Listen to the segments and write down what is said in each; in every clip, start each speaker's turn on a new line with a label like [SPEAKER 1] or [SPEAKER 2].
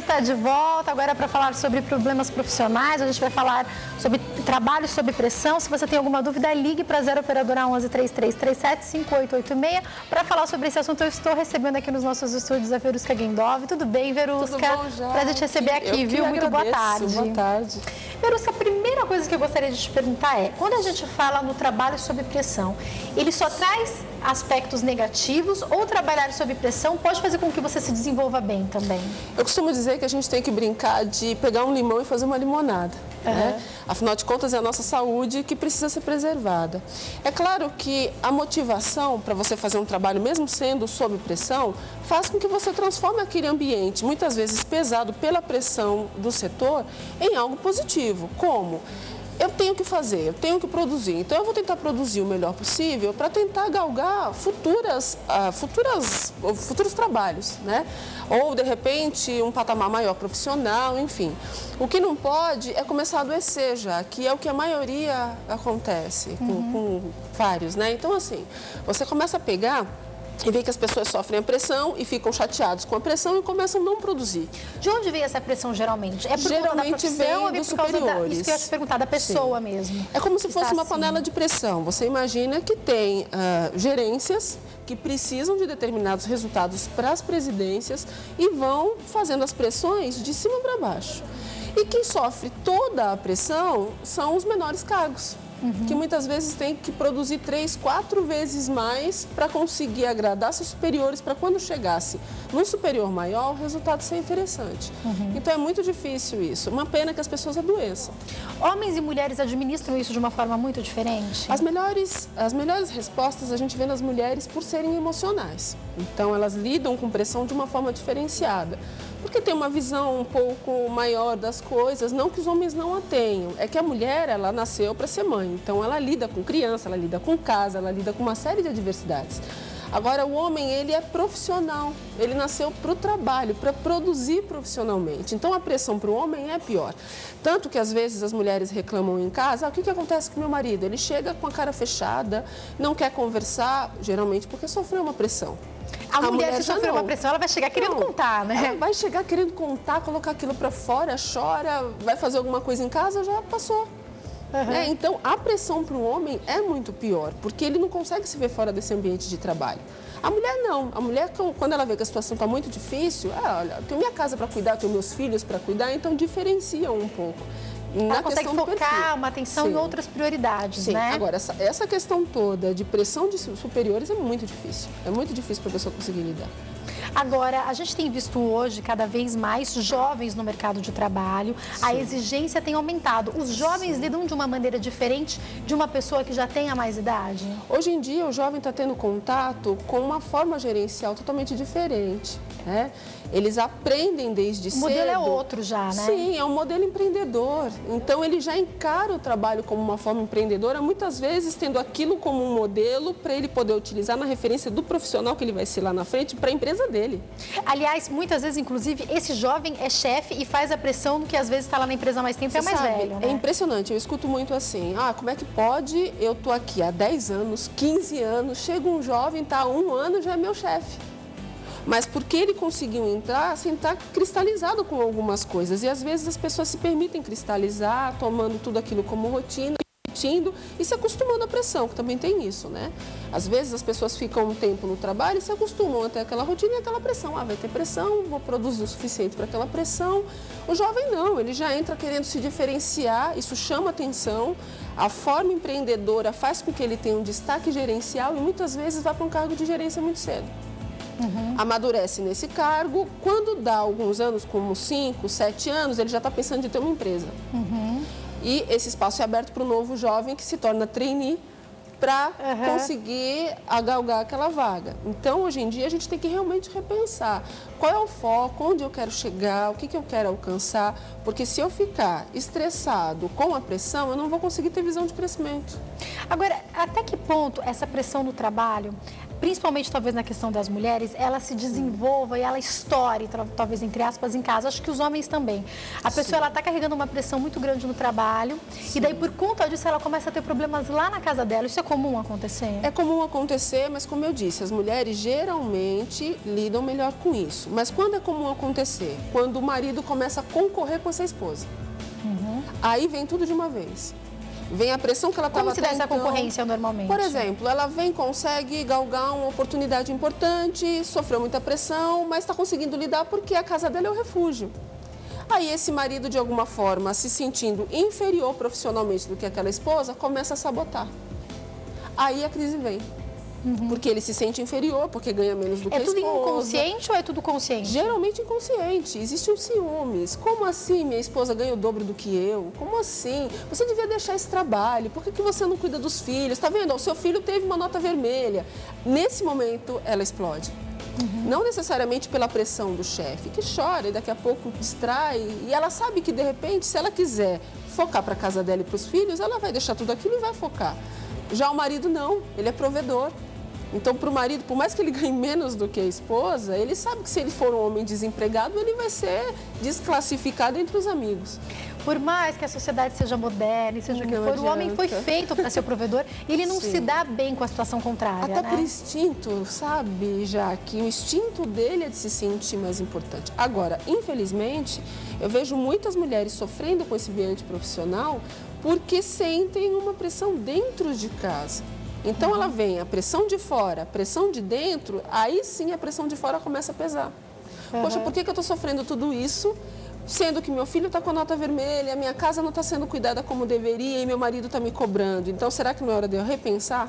[SPEAKER 1] está de volta agora para falar sobre problemas profissionais. A gente vai falar sobre trabalho sob pressão. Se você tem alguma dúvida, ligue para 0 operadora 11 3337 5886 para falar sobre esse assunto. Eu estou recebendo aqui nos nossos estúdios a Verusca Guendov. Tudo bem, Verusca?
[SPEAKER 2] Tudo bom, já.
[SPEAKER 1] Prazer te receber aqui, viu? Muito boa tarde.
[SPEAKER 2] Boa tarde.
[SPEAKER 1] Verusca, a primeira coisa que eu gostaria de te perguntar é, quando a gente fala no trabalho sob pressão, ele só traz aspectos negativos ou trabalhar sob pressão pode fazer com que você se desenvolva bem também?
[SPEAKER 2] Eu costumo dizer que a gente tem que brincar de pegar um limão e fazer uma limonada. Né? Afinal de contas, é a nossa saúde que precisa ser preservada. É claro que a motivação para você fazer um trabalho, mesmo sendo sob pressão, faz com que você transforme aquele ambiente, muitas vezes pesado pela pressão do setor, em algo positivo. Como? Eu tenho que fazer, eu tenho que produzir. Então, eu vou tentar produzir o melhor possível para tentar galgar futuros trabalhos, né? Ou, de repente, um patamar maior profissional, enfim. O que não pode é começar a adoecer já, que é o que a maioria acontece com vários, né? Então, assim, você começa a pegar e vê que as pessoas sofrem a pressão e ficam chateados com a pressão e começam a não produzir.
[SPEAKER 1] De onde vem essa pressão, geralmente? É por
[SPEAKER 2] geralmente
[SPEAKER 1] conta da profissão ou
[SPEAKER 2] vem
[SPEAKER 1] por
[SPEAKER 2] dos
[SPEAKER 1] causa
[SPEAKER 2] superiores.
[SPEAKER 1] isso que eu ia te perguntar, da pessoa mesmo?
[SPEAKER 2] É como se fosse uma
[SPEAKER 1] assim.
[SPEAKER 2] panela de pressão. Você imagina que tem gerências que precisam de determinados resultados para as presidências e vão fazendo as pressões de cima para baixo. E quem sofre toda a pressão são os menores cargos. Que muitas vezes tem que produzir 3, 4 vezes mais para conseguir agradar seus superiores, para quando chegasse num superior maior, o resultado ser interessante. Então é muito difícil isso. Uma pena que as pessoas adoeçam.
[SPEAKER 1] Homens e mulheres administram isso de uma forma muito diferente?
[SPEAKER 2] As melhores respostas a gente vê nas mulheres por serem emocionais. Então elas lidam com pressão de uma forma diferenciada. Porque tem uma visão um pouco maior das coisas, não que os homens não a tenham. É que a mulher, ela nasceu para ser mãe, então ela lida com criança, ela lida com casa, ela lida com uma série de adversidades. Agora, o homem, ele é profissional, ele nasceu para o trabalho, para produzir profissionalmente. Então, a pressão para o homem é pior. Tanto que, às vezes, as mulheres reclamam em casa, o que acontece com meu marido? Ele chega com a cara fechada, não quer conversar, geralmente porque sofreu uma pressão.
[SPEAKER 1] A mulher que sofreu uma pressão, ela vai chegar querendo contar, né?
[SPEAKER 2] Ela vai chegar querendo contar, colocar aquilo para fora, chora, vai fazer alguma coisa em casa, já passou. Então, a pressão para o homem é muito pior, porque ele não consegue se ver fora desse ambiente de trabalho. A mulher não. A mulher, quando ela vê que a situação está muito difícil, olha, eu tenho minha casa para cuidar, eu tenho meus filhos para cuidar, então diferencia um pouco.
[SPEAKER 1] Ela consegue focar uma atenção em outras prioridades, né?
[SPEAKER 2] Agora, essa questão toda de pressão de superiores é muito difícil. É muito difícil para a pessoa conseguir lidar.
[SPEAKER 1] Agora, a gente tem visto hoje cada vez mais jovens no mercado de trabalho. A exigência tem aumentado. Os jovens lidam de uma maneira diferente de uma pessoa que já tenha mais idade?
[SPEAKER 2] Hoje em dia, o jovem está tendo contato com uma forma gerencial totalmente diferente, né? Eles aprendem desde cedo.
[SPEAKER 1] O modelo é outro já, né?
[SPEAKER 2] Sim, é um modelo empreendedor. Então, ele já encara o trabalho como uma forma empreendedora, muitas vezes tendo aquilo como um modelo para ele poder utilizar na referência do profissional que ele vai ser lá na frente para a empresa dele.
[SPEAKER 1] Aliás, muitas vezes, inclusive, esse jovem é chefe e faz a pressão do que às vezes está lá na empresa há mais tempo e é mais velho, né?
[SPEAKER 2] É impressionante, eu escuto muito assim, como é que pode, eu tô aqui há 10 anos, 15 anos, chega um jovem, tá há 1 ano, já é meu chefe. Mas porque ele conseguiu entrar, assim, está cristalizado com algumas coisas. E às vezes as pessoas se permitem cristalizar, tomando tudo aquilo como rotina, repetindo e se acostumando à pressão, que também tem isso, né? Às vezes as pessoas ficam um tempo no trabalho e se acostumam até aquela rotina e aquela pressão. Vai ter pressão, vou produzir o suficiente para aquela pressão. O jovem não, ele já entra querendo se diferenciar, isso chama atenção. A forma empreendedora faz com que ele tenha um destaque gerencial e muitas vezes vai para um cargo de gerência muito cedo. Amadurece nesse cargo, quando dá alguns anos, como 5, 7 anos, ele já está pensando em ter uma empresa. E esse espaço é aberto para o novo jovem que se torna trainee para conseguir galgar aquela vaga. Então, hoje em dia, a gente tem que realmente repensar qual é o foco, onde eu quero chegar, o que eu quero alcançar, porque se eu ficar estressado com a pressão, eu não vou conseguir ter visão de crescimento.
[SPEAKER 1] Agora, até que ponto essa pressão no trabalho principalmente talvez na questão das mulheres, ela se desenvolva e ela estoure, talvez entre aspas, em casa. Acho que os homens também. A pessoa, ela está carregando uma pressão muito grande no trabalho e daí, por conta disso, ela começa a ter problemas lá na casa dela. Isso é comum acontecer?
[SPEAKER 2] É comum acontecer, mas como eu disse, as mulheres geralmente lidam melhor com isso. Mas quando é comum acontecer? Quando o marido começa a concorrer com essa esposa. Aí vem tudo de uma vez. Vem a pressão que ela estava tendo.
[SPEAKER 1] Como se dá essa concorrência normalmente?
[SPEAKER 2] Por exemplo, ela vem, consegue galgar uma oportunidade importante, sofreu muita pressão, mas está conseguindo lidar porque a casa dela é o refúgio. Aí esse marido, de alguma forma, se sentindo inferior profissionalmente do que aquela esposa, começa a sabotar. Aí a crise vem. Porque ele se sente inferior, porque ganha menos do que a esposa.
[SPEAKER 1] É tudo inconsciente ou é tudo consciente?
[SPEAKER 2] Geralmente inconsciente. Existe um ciúmes. Como assim minha esposa ganha o dobro do que eu? Como assim? Você devia deixar esse trabalho. Por que você não cuida dos filhos? Está vendo? O seu filho teve uma nota vermelha. Nesse momento, ela explode. Não necessariamente pela pressão do chefe, que chora e daqui a pouco distrai. E ela sabe que, de repente, se ela quiser focar para a casa dela e para os filhos, ela vai deixar tudo aquilo e vai focar. Já o marido não, ele é provedor. Então, para o marido, por mais que ele ganhe menos do que a esposa, ele sabe que se ele for um homem desempregado, ele vai ser desclassificado entre os amigos.
[SPEAKER 1] Por mais que a sociedade seja moderna e seja o que for, o homem foi feito para ser o provedor e ele não se dá bem com a situação contrária,
[SPEAKER 2] Até por instinto, sabe, Jaque? O instinto dele é de se sentir mais importante. Agora, infelizmente, eu vejo muitas mulheres sofrendo com esse ambiente profissional porque sentem uma pressão dentro de casa. Então, ela vem a pressão de fora, a pressão de dentro, aí sim a pressão de fora começa a pesar. Poxa, por que eu estou sofrendo tudo isso, sendo que meu filho está com a nota vermelha, minha casa não está sendo cuidada como deveria e meu marido está me cobrando? Então, será que não é hora de eu repensar?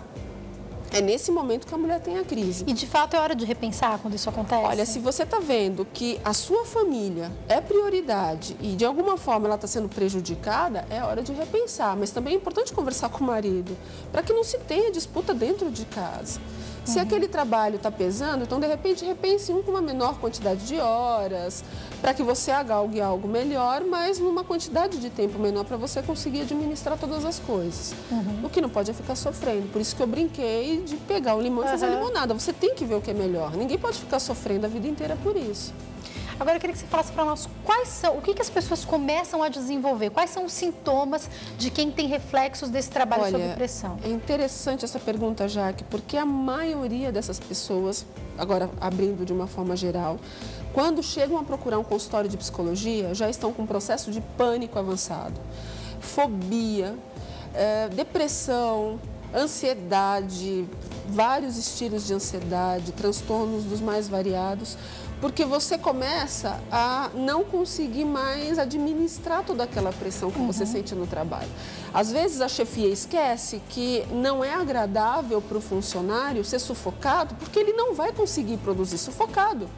[SPEAKER 2] É nesse momento que a mulher tem a crise.
[SPEAKER 1] E, de fato, é hora de repensar quando isso acontece?
[SPEAKER 2] Olha, se você está vendo que a sua família é prioridade e, de alguma forma, ela está sendo prejudicada, é hora de repensar. Mas também é importante conversar com o marido, para que não se tenha disputa dentro de casa. Se aquele trabalho está pesando, então, de repente, repense com uma menor quantidade de horas, para que você galgue algo melhor, mas numa quantidade de tempo menor para você conseguir administrar todas as coisas. O que não pode é ficar sofrendo. Por isso que eu brinquei de pegar o limão e fazer a limonada. Você tem que ver o que é melhor. Ninguém pode ficar sofrendo a vida inteira por isso.
[SPEAKER 1] Agora, eu queria que você falasse para nós o que as pessoas começam a desenvolver, quais são os sintomas de quem tem reflexos desse trabalho sob pressão?
[SPEAKER 2] É interessante essa pergunta, Jaque, porque a maioria dessas pessoas, agora abrindo de uma forma geral, quando chegam a procurar um consultório de psicologia, já estão com um processo de pânico avançado, fobia, depressão, ansiedade, vários estilos de ansiedade, transtornos dos mais variados, porque você começa a não conseguir mais administrar toda aquela pressão que você sente no trabalho. Às vezes a chefia esquece que não é agradável para o funcionário ser sufocado, porque ele não vai conseguir produzir sufocado.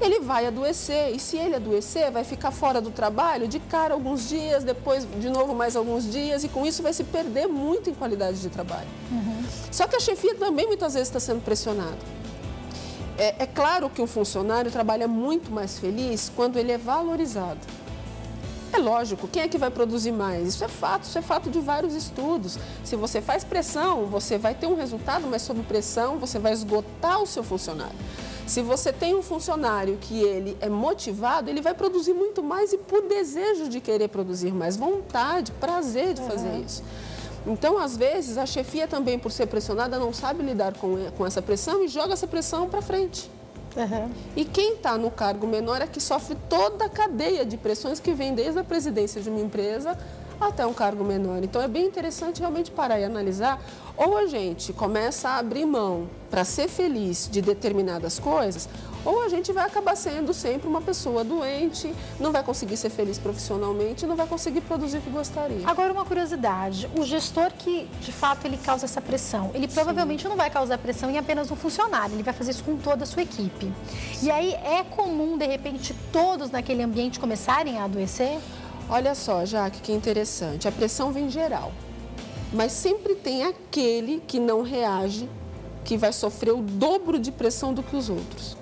[SPEAKER 2] Ele vai adoecer, e se ele adoecer, vai ficar fora do trabalho de cara alguns dias, depois de novo mais alguns dias, e com isso vai se perder muito em qualidade de trabalho. Só que a chefia também muitas vezes está sendo pressionada. É claro que um funcionário trabalha muito mais feliz quando ele é valorizado. É lógico, quem é que vai produzir mais? Isso é fato de vários estudos. Se você faz pressão, você vai ter um resultado, mas sob pressão você vai esgotar o seu funcionário. Se você tem um funcionário que ele é motivado, ele vai produzir muito mais e por desejo de querer produzir mais, vontade, prazer de fazer isso. Então, às vezes, a chefia também, por ser pressionada, não sabe lidar com essa pressão e joga essa pressão para frente. E quem está no cargo menor é que sofre toda a cadeia de pressões que vem desde a presidência de uma empresa até um cargo menor. Então, é bem interessante realmente parar e analisar. Ou a gente começa a abrir mão para ser feliz de determinadas coisas, ou a gente vai acabar sendo sempre uma pessoa doente, não vai conseguir ser feliz profissionalmente, não vai conseguir produzir o que gostaria.
[SPEAKER 1] Agora, uma curiosidade, o gestor que, de fato, ele causa essa pressão, ele provavelmente não vai causar pressão em apenas um funcionário, ele vai fazer isso com toda a sua equipe. E aí, é comum, de repente, todos naquele ambiente começarem a adoecer?
[SPEAKER 2] Olha só, Jaque, que interessante, a pressão vem geral, mas sempre tem aquele que não reage, que vai sofrer o dobro de pressão do que os outros.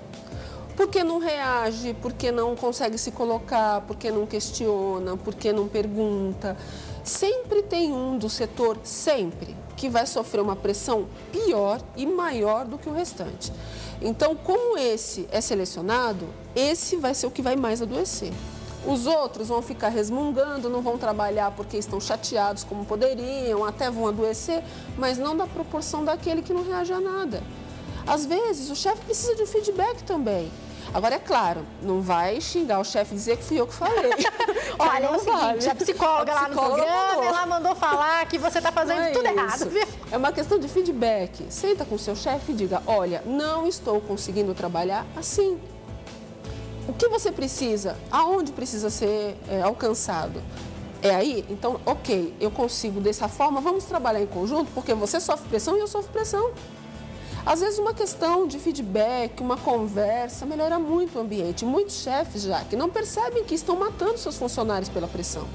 [SPEAKER 2] Porque não reage, porque não consegue se colocar, porque não questiona, porque não pergunta. Sempre tem um do setor, sempre, que vai sofrer uma pressão pior e maior do que o restante. Então, como esse é selecionado, esse vai ser o que vai mais adoecer. Os outros vão ficar resmungando, não vão trabalhar porque estão chateados como poderiam, até vão adoecer, mas não da proporção daquele que não reage a nada. Às vezes, o chefe precisa de um feedback também. Agora, é claro, não vai xingar o chefe e dizer que fui eu que falei.
[SPEAKER 1] Olha, é o seguinte, a psicóloga lá no programa, ela mandou falar que você está fazendo tudo errado.
[SPEAKER 2] É uma questão de feedback. Senta com o seu chefe e diga, olha, não estou conseguindo trabalhar assim. O que você precisa? Aonde precisa ser alcançado? É aí? Então, ok, eu consigo dessa forma, vamos trabalhar em conjunto, porque você sofre pressão e eu sofro pressão. Às vezes uma questão de feedback, uma conversa, melhora muito o ambiente. Muitos chefes já que não percebem que estão matando seus funcionários pela pressão.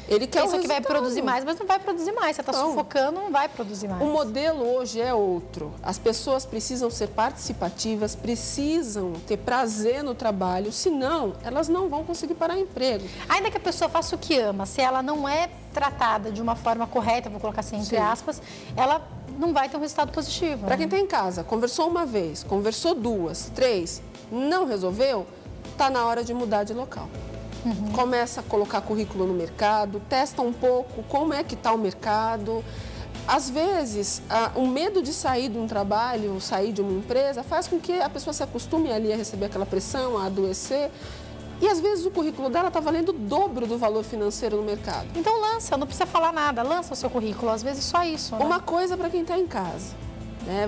[SPEAKER 2] Ele quer
[SPEAKER 1] Pensa que vai produzir mais, mas não vai produzir mais. Você está sufocando, não vai produzir mais.
[SPEAKER 2] O modelo hoje é outro. As pessoas precisam ser participativas, precisam ter prazer no trabalho, senão elas não vão conseguir parar emprego.
[SPEAKER 1] Ainda que a pessoa faça o que ama, se ela não é tratada de uma forma correta, vou colocar assim entre aspas, ela não vai ter um resultado positivo.
[SPEAKER 2] Para quem está em casa, conversou uma vez, conversou duas, três, não resolveu, está na hora de mudar de local. Começa a colocar currículo no mercado, testa um pouco como é que está o mercado. Às vezes, o medo de sair de um trabalho, sair de uma empresa, faz com que a pessoa se acostume ali a receber aquela pressão, a adoecer. E às vezes o currículo dela está valendo o dobro do valor financeiro no mercado.
[SPEAKER 1] Então lança, não precisa falar nada, lança o seu currículo, às vezes só isso. Né?
[SPEAKER 2] Uma coisa para quem está em casa.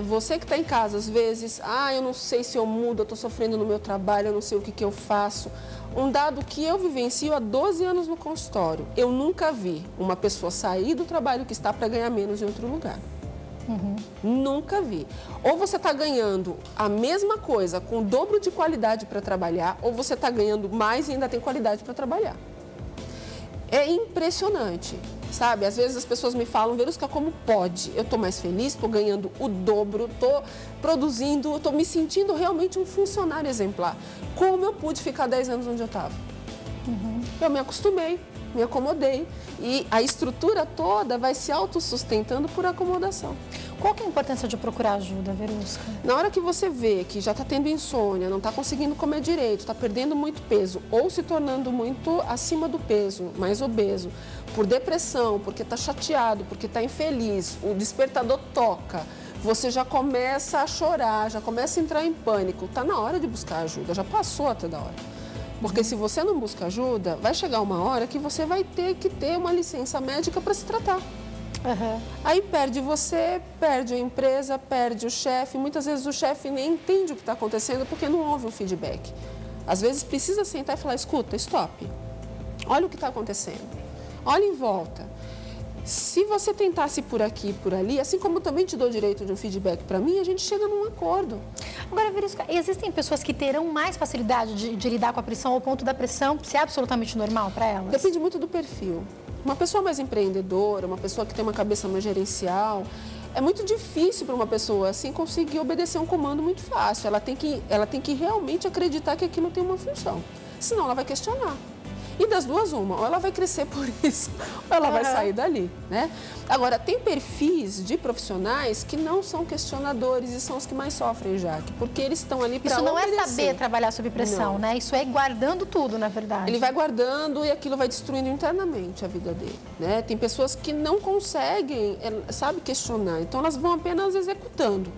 [SPEAKER 2] Você que está em casa, às vezes, eu não sei se eu mudo, eu estou sofrendo no meu trabalho, eu não sei o que eu faço. Um dado que eu vivencio há 12 anos no consultório, eu nunca vi uma pessoa sair do trabalho que está para ganhar menos em outro lugar. Nunca vi. Ou você está ganhando a mesma coisa com o dobro de qualidade para trabalhar, ou você está ganhando mais e ainda tem qualidade para trabalhar. É impressionante, sabe? Às vezes as pessoas me falam, Verusca, como pode? Eu estou mais feliz, estou ganhando o dobro, estou produzindo, estou me sentindo realmente um funcionário exemplar. Como eu pude ficar 10 anos onde eu estava? Eu me acostumei, me acomodei e a estrutura toda vai se autossustentando por acomodação.
[SPEAKER 1] Qual que é a importância de procurar ajuda, Verusca?
[SPEAKER 2] Na hora que você vê que já está tendo insônia, não está conseguindo comer direito, está perdendo muito peso ou se tornando muito acima do peso, mais obeso, por depressão, porque está chateado, porque está infeliz, o despertador toca, você já começa a chorar, já começa a entrar em pânico, está na hora de buscar ajuda, já passou até da hora. Porque se você não busca ajuda, vai chegar uma hora que você vai ter que ter uma licença médica para se tratar. Aí perde você, perde a empresa, perde o chefe. Muitas vezes o chefe nem entende o que está acontecendo porque não houve um feedback. Às vezes precisa sentar e falar, escuta, stop. Olha o que está acontecendo. Olha em volta. Se você tentasse por aqui e por ali, assim como eu também te dou direito de um feedback para mim, a gente chega num acordo.
[SPEAKER 1] Agora, Verusca, existem pessoas que terão mais facilidade de lidar com a pressão ao ponto da pressão ser absolutamente normal para elas?
[SPEAKER 2] Depende muito do perfil. Uma pessoa mais empreendedora, uma pessoa que tem uma cabeça mais gerencial, é muito difícil para uma pessoa assim conseguir obedecer um comando muito fácil. Ela tem que realmente acreditar que aquilo tem uma função. Senão ela vai questionar. E das duas, uma, ou ela vai crescer por isso, ou ela vai sair dali, né? Agora, tem perfis de profissionais que não são questionadores e são os que mais sofrem, Jaque, porque eles estão ali para obedecer.
[SPEAKER 1] Isso não é saber trabalhar sob pressão, né? Isso é guardando tudo, na verdade.
[SPEAKER 2] Ele vai guardando e aquilo vai destruindo internamente a vida dele, né? Tem pessoas que não conseguem, sabe, questionar, então elas vão apenas executando.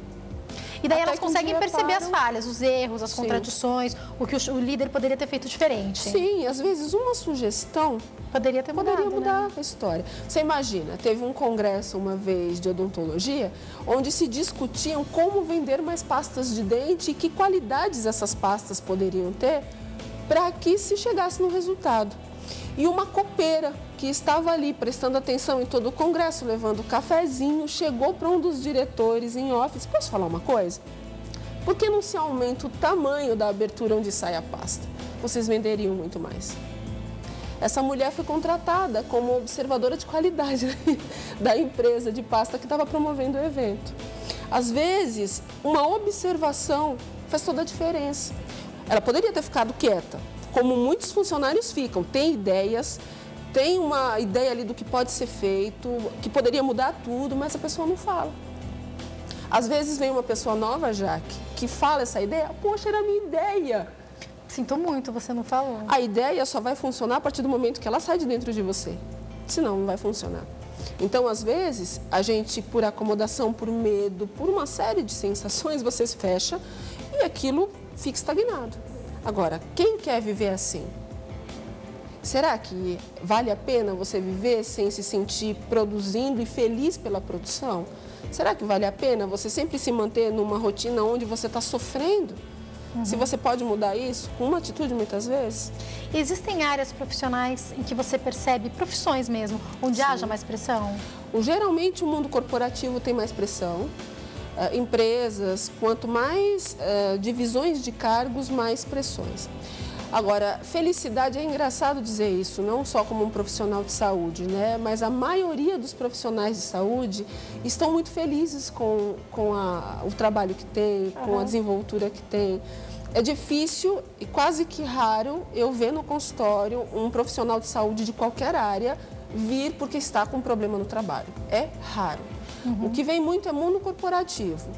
[SPEAKER 1] E daí elas conseguem perceber as falhas, os erros, as contradições, o que o líder poderia ter feito diferente.
[SPEAKER 2] Sim, às vezes uma sugestão
[SPEAKER 1] poderia
[SPEAKER 2] mudar a história. Você imagina, teve um congresso uma vez de odontologia, onde se discutiam como vender mais pastas de dente e que qualidades essas pastas poderiam ter para que se chegasse no resultado. E uma copeira que estava ali prestando atenção em todo o congresso, levando cafezinho, chegou para um dos diretores em office. Posso falar uma coisa? Por que não se aumenta o tamanho da abertura onde sai a pasta? Vocês venderiam muito mais. Essa mulher foi contratada como observadora de qualidade da empresa de pasta que estava promovendo o evento. Às vezes, uma observação faz toda a diferença. Ela poderia ter ficado quieta, como muitos funcionários ficam, tem ideias, tem uma ideia ali do que pode ser feito, que poderia mudar tudo, mas a pessoa não fala. Às vezes vem uma pessoa nova, Jaque, que fala essa ideia, poxa, era a minha ideia.
[SPEAKER 1] Sinto muito, você não falou.
[SPEAKER 2] A ideia só vai funcionar a partir do momento que ela sai de dentro de você. Senão, não vai funcionar. Então, às vezes, a gente, por acomodação, por medo, por uma série de sensações, você se fecha e aquilo fica estagnado. Agora, quem quer viver assim? Será que vale a pena você viver sem se sentir produzindo e feliz pela produção? Será que vale a pena você sempre se manter numa rotina onde você está sofrendo? Se você pode mudar isso com uma atitude muitas vezes?
[SPEAKER 1] Existem áreas profissionais em que você percebe, profissões mesmo, onde haja mais pressão?
[SPEAKER 2] Geralmente o mundo corporativo tem mais pressão. Empresas, quanto mais divisões de cargos, mais pressões. Agora, felicidade, é engraçado dizer isso, não só como um profissional de saúde, né? Mas a maioria dos profissionais de saúde estão muito felizes com o trabalho que tem, com a desenvoltura que tem. É difícil e quase que raro eu ver no consultório um profissional de saúde de qualquer área vir porque está com um problema no trabalho. É raro. O que vem muito é mundo corporativo.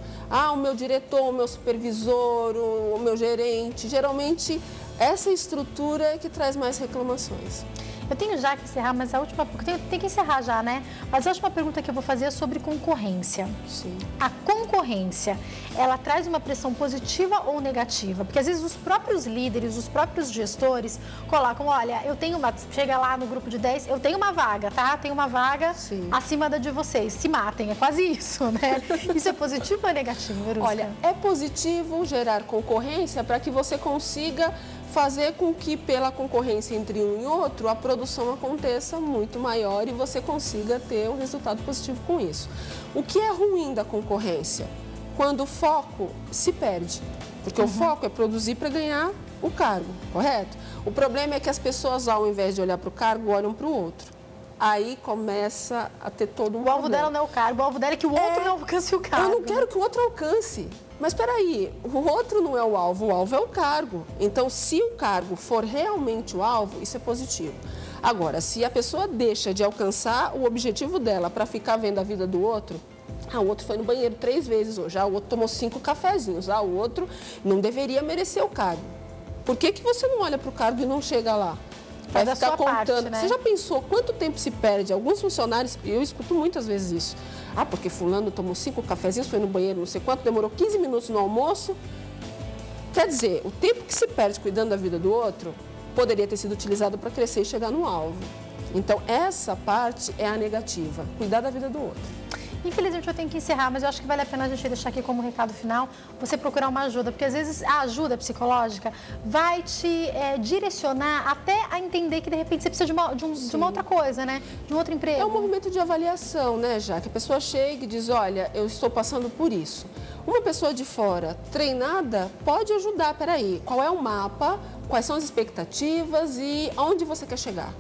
[SPEAKER 2] O meu diretor, o meu supervisor, o meu gerente, geralmente essa estrutura é que traz mais reclamações.
[SPEAKER 1] Eu tenho já que encerrar, mas a última... Tem que encerrar já, né? Mas a última pergunta que eu vou fazer é sobre concorrência.
[SPEAKER 2] Sim.
[SPEAKER 1] A concorrência, ela traz uma pressão positiva ou negativa? Porque às vezes os próprios líderes, os próprios gestores colocam, olha, eu tenho uma... Chega lá no grupo de 10, eu tenho uma vaga, tá? Tenho uma vaga acima da de vocês. Se matem, é quase isso, né? Isso é positivo ou negativo, Verusca?
[SPEAKER 2] Olha, é positivo gerar concorrência para que você consiga fazer com que, pela concorrência entre um e outro, a produção aconteça muito maior e você consiga ter um resultado positivo com isso. O que é ruim da concorrência? Quando o foco se perde, porque o foco é produzir para ganhar o cargo, correto? O problema é que as pessoas, ao invés de olhar para o cargo, olham para o outro. Aí começa a ter todo um problema.
[SPEAKER 1] O alvo dela não é o cargo, o alvo dela é que o outro não alcance o cargo.
[SPEAKER 2] Eu não quero que o outro alcance. Mas espera aí, o outro não é o alvo é o cargo. Então, se o cargo for realmente o alvo, isso é positivo. Agora, se a pessoa deixa de alcançar o objetivo dela para ficar vendo a vida do outro, o outro foi no banheiro 3 vezes hoje, o outro tomou 5 cafezinhos, o outro não deveria merecer o cargo. Por que você não olha para o cargo e não chega lá? Vai ficar contando. Parte, né? Você já pensou quanto tempo se perde? Alguns funcionários, eu escuto muitas vezes isso. Porque fulano tomou 5 cafezinhos, foi no banheiro não sei quanto, demorou 15 minutos no almoço. Quer dizer, o tempo que se perde cuidando da vida do outro poderia ter sido utilizado para crescer e chegar no alvo. Então, essa parte é a negativa, cuidar da vida do outro.
[SPEAKER 1] Infelizmente eu tenho que encerrar, mas eu acho que vale a pena a gente deixar aqui como recado final, você procurar uma ajuda, porque às vezes a ajuda psicológica vai te direcionar até a entender que de repente você precisa de uma outra coisa, né? De um outro emprego.
[SPEAKER 2] É um movimento de avaliação, né, já que a pessoa chega e diz, olha, eu estou passando por isso. Uma pessoa de fora, treinada, pode ajudar, peraí, qual é o mapa, quais são as expectativas e aonde você quer chegar?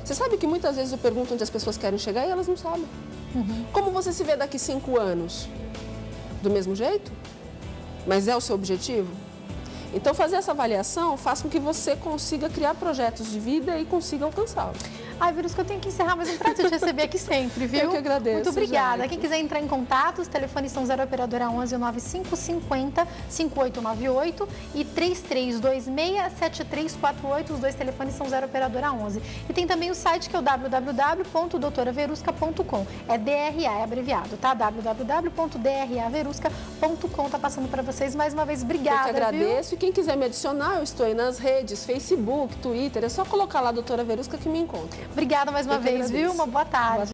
[SPEAKER 2] Você sabe que muitas vezes eu pergunto onde as pessoas querem chegar e elas não sabem. Como você se vê daqui 5 anos? Do mesmo jeito? Mas é o seu objetivo? Então, fazer essa avaliação faz com que você consiga criar projetos de vida e consiga alcançá-los.
[SPEAKER 1] Verusca, eu tenho que encerrar, mas é um prazer te receber aqui sempre, viu?
[SPEAKER 2] Eu que agradeço.
[SPEAKER 1] Muito obrigada.
[SPEAKER 2] Jaque.
[SPEAKER 1] Quem quiser entrar em contato, os telefones são 0 operadora 11 9550 5898 e 33267348. Os 2 telefones são 0 operadora 11. E tem também o site que é o www.doutoraverusca.com. É DRA, é abreviado, tá? www.draverusca.com. Tá passando para vocês mais uma vez. Obrigada.
[SPEAKER 2] Eu que agradeço.
[SPEAKER 1] Viu?
[SPEAKER 2] E quem quiser me adicionar, eu estou aí nas redes, Facebook, Twitter. É só colocar lá Doutora Verusca que me encontra.
[SPEAKER 1] Obrigada mais uma vez, viu? Uma boa tarde.